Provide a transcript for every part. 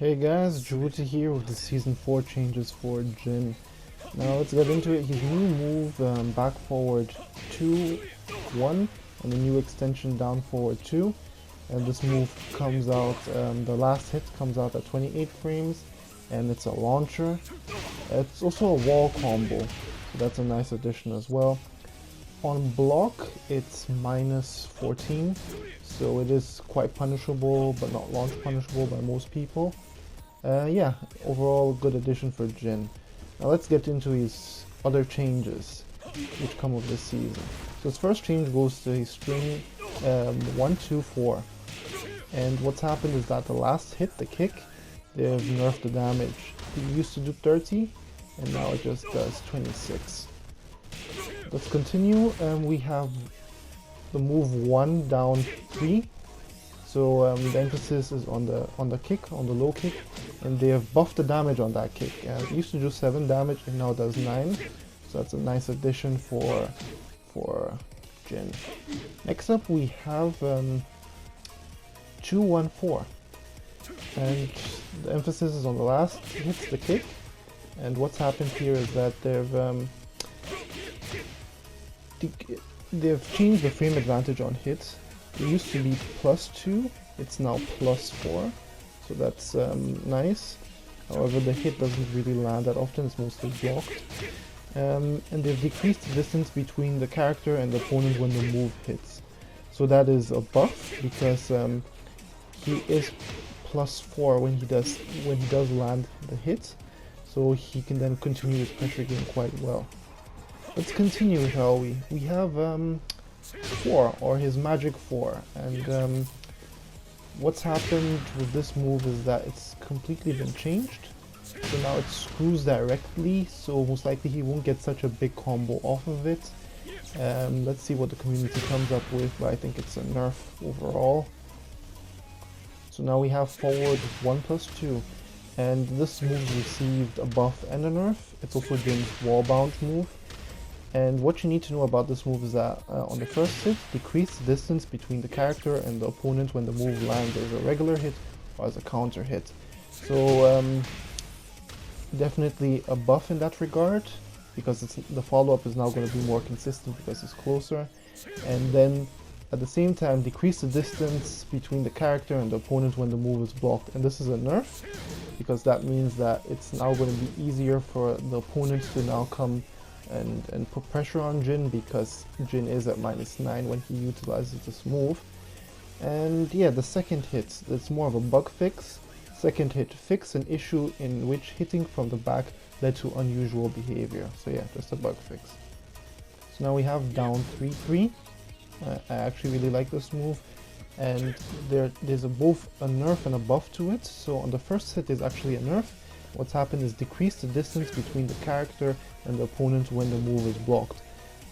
Hey guys, Jehuty here with the Season 4 changes for Jin. Now let's get into it. His new move, back forward 2, 1, and the new extension down forward 2. And this move comes out, the last hit comes out at 28 frames, and it's a launcher. It's also a wall combo, so that's a nice addition as well. On block, it's minus 14, so it is quite punishable, but not launch punishable by most people. Yeah, overall good addition for Jin. Now let's get into his other changes, which come with this season. So his first change goes to his string 1, 2, 4. And what's happened is that the last hit, the kick, they've nerfed the damage. It used to do 30, and now it just does 26. Let's continue, and we have the move 1 down 3. So the emphasis is on the kick, on the low kick, and they have buffed the damage on that kick. It used to do 7 damage, and now it does 9. So that's a nice addition for Jin. Next up we have 2, 1, 4, and the emphasis is on the last hit, the kick. And what's happened here is that they've changed the frame advantage on hits. It used to be +2, it's now +4, so that's nice. However, the hit doesn't really land that often, it's mostly blocked. And they've decreased the distance between the character and the opponent when the move hits. So that is a buff, because he is +4 when he does land the hit, so he can then continue his pressure game quite well. Let's continue, shall we? We have 4, or his magic 4, and what's happened with this move is that it's completely been changed. So now it screws directly, so most likely he won't get such a big combo off of it. Let's see what the community comes up with, but I think it's a nerf overall. So now we have forward 1+2, and this move received a buff and a nerf. It's also Jin's wall bound move. And what you need to know about this move is that on the first hit, decrease the distance between the character and the opponent when the move lands as a regular hit or as a counter hit. So definitely a buff in that regard, because the follow-up is now going to be more consistent because it's closer. And then at the same time, decrease the distance between the character and the opponent when the move is blocked. And this is a nerf, because that means that it's now going to be easier for the opponent to now come and put pressure on Jin, because Jin is at -9 when he utilizes this move. And yeah, the second hit, it's more of a bug fix. Second hit, fix an issue in which hitting from the back led to unusual behavior. So yeah, just a bug fix. So now we have down 3-3. I actually really like this move, and there's both a nerf and a buff to it. So on the first hit is actually a nerf. What's happened is decrease the distance between the character and the opponent when the move is blocked.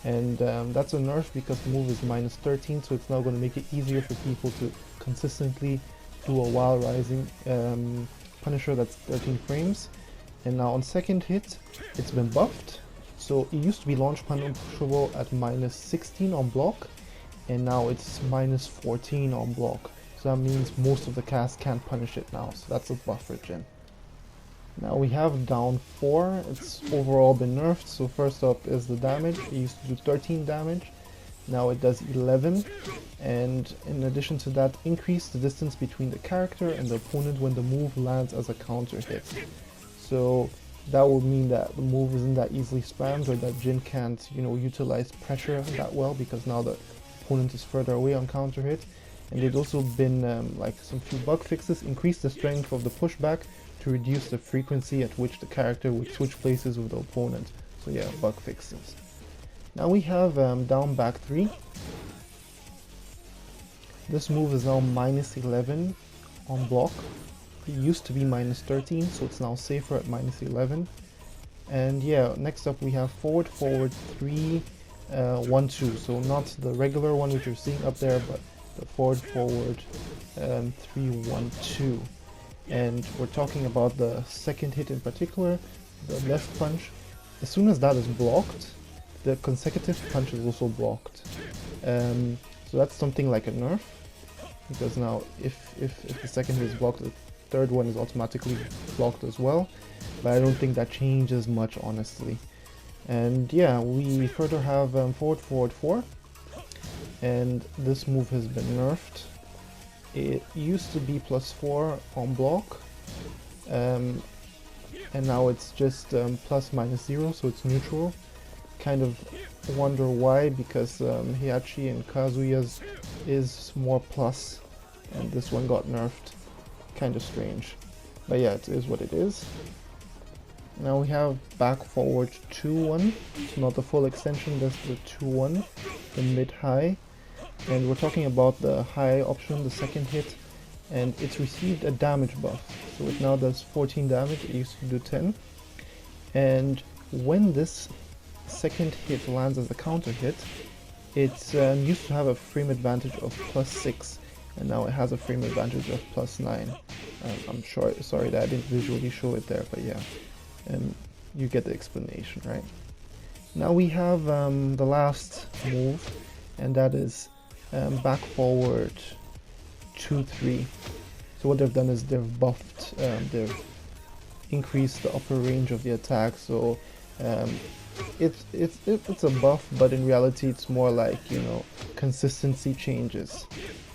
And that's a nerf because the move is -13, so it's now going to make it easier for people to consistently do a while rising Punisher that's 13 frames. And now on second hit, it's been buffed. So it used to be launch punishable at -16 on block, and now it's -14 on block. So that means most of the cast can't punish it now, so that's a buff for Jin. Now we have down 4, it's overall been nerfed. So first up is the damage. It used to do 13 damage, now it does 11, and in addition to that, increase the distance between the character and the opponent when the move lands as a counter hit. So that would mean that the move isn't that easily spammed, or that Jin can't, utilize pressure that well, because now the opponent is further away on counter hit. And there's also been like some few bug fixes. Increase the strength of the pushback to reduce the frequency at which the character would switch places with the opponent. So yeah, bug fixes. Now we have down back 3. This move is now -11 on block. It used to be -13, so it's now safer at -11. And yeah, next up we have forward 3, 1, 2. So not the regular one which you're seeing up there, but the forward 3, 1, 2. And we're talking about the second hit in particular, the left punch. As soon as that is blocked, the consecutive punch is also blocked. So that's something like a nerf, because now if the second hit is blocked, third one is automatically blocked as well, but I don't think that changes much, honestly. And yeah, we further have forward forward 4, and this move has been nerfed. It used to be +4 on block, and now it's just ±0, so it's neutral. Kind of wonder why, because Heihachi and Kazuya's is more plus, and this one got nerfed. Kind of strange, but yeah, it is what it is. Now we have back forward 2-1, so not the full extension, that's the 2-1, the mid-high. And we're talking about the high option, the second hit, and it's received a damage buff. So it now does 14 damage, it used to do 10. And when this second hit lands as a counter hit, it used to have a frame advantage of +6, and now it has a frame advantage of +9. I'm sorry that I didn't visually show it there, but yeah, you get the explanation, right? Now we have the last move, and that is back forward 2-3. So what they've done is they've buffed, they've increased the upper range of the attack. So it's a buff, but in reality it's more like, you know, consistency changes.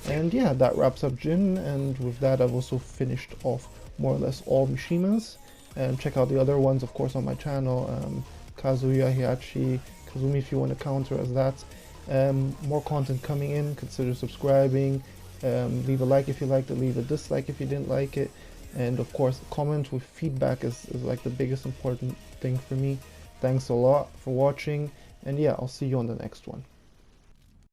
And yeah, that wraps up Jin, and with that I've also finished off more or less all Mishimas. And check out the other ones, of course, on my channel. Kazuya, Heihachi, Kazumi, if you want to counter as that. More content coming in, consider subscribing, leave a like if you liked it, leave a dislike if you didn't like it, and of course comment with feedback is like the biggest important thing for me. Thanks a lot for watching, and yeah, I'll see you on the next one.